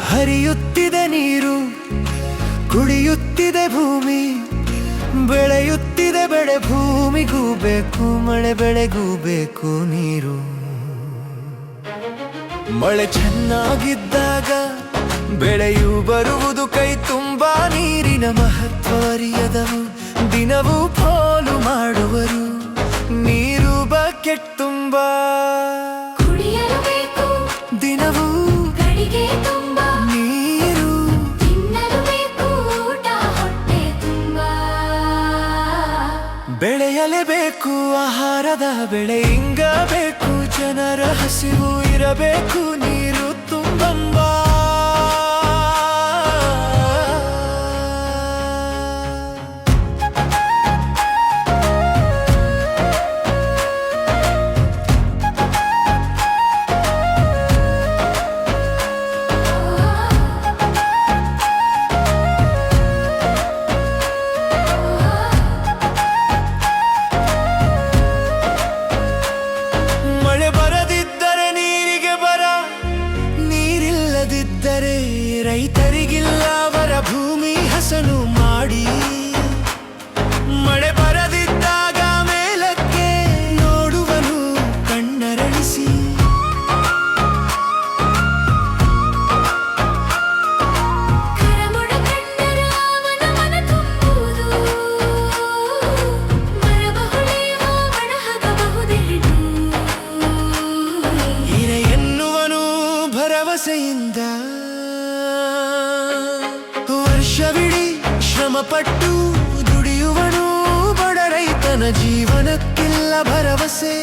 ಹರಿಯುತ್ತಿದೆ ನೀರು, ಕುಡಿಯುತ್ತಿದೆ ಭೂಮಿ, ಬೆಳೆಯುತ್ತಿದೆ ಬೆಳೆ, ಭೂಮಿಗೂ ಬೇಕು ಮಳೆ, ಬೆಳೆಗೂ ಬೇಕು ನೀರು. ಮಳೆ ಚೆನ್ನಾಗಿದ್ದಾಗ ಬೆಳೆಯು ಬರುವುದು ಕೈ ತುಂಬಾ, ನೀರಿನ ಮಹತ್ವ ಅರಿಯದವು ದಿನವೂ ಪೋಲು ಮಾಡುವರು. ನೀರು ಬಕೆಟ್ ತುಂಬಾ ಕುಡಿಯಲು ಬೇಕು, ದಿನವೂ ಗಡಿಗೆ ತುಂಬಾ ನೀರು, ತಿನ್ನಲು ಬೇಕು ಊಟ ಹೊಟ್ಟೆ ತುಂಬಾ. ಬೆಳೆಯಲೇಬೇಕು ಆಹಾರದ ಬೆಳೆ, ಇಂಗಬೇಕು ಜನರ ಹಸಿವು ಇರಬೇಕು ನೀರು ತುಂಬಂಬ. ಮಳೆ ಬರದಿದ್ದರೆ ನೀರಿಗೆ ಬರ, ನೀರಿಲ್ಲದಿದ್ದರೆ ರೈತರಿಗಿಲ್ಲ ವರ. ಭೂಮಿ ಹಸನು ಮಾಡಿ ಮಳೆ ಬರದಿದ್ದಾಗ ಮೇಲಕ್ಕೆ ನೋಡುವನು ಕಣ್ಣರಳಿಸಿ. ಕರಮೊಡ ಕಂಡರ ಅವನ ಮನ ತುಂಬುವುದು, ಮರಬಹುಳೆಯುವ ಬಣಹಗಬಹುದೆರಡು. ಇರೆ ಎನ್ನುವನು ಭರವಸೆಯಿಂದ ವರ್ಷವಿಡೀ ಶ್ರಮಪಟ್ಟು ದುಡಿಯುವನು ಬಡ ರೈತನ ಜೀವನಕ್ಕಿಲ್ಲ ಭರವಸೆ.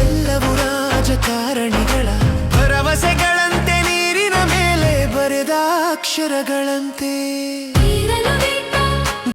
ಎಲ್ಲವೂ ರಾಜಕಾರಣಿಗಳ ಭರವಸೆಗಳಂತೆ, ನೀರಿನ ಮೇಲೆ ಬರೆದ ಅಕ್ಷರಗಳಂತೆ.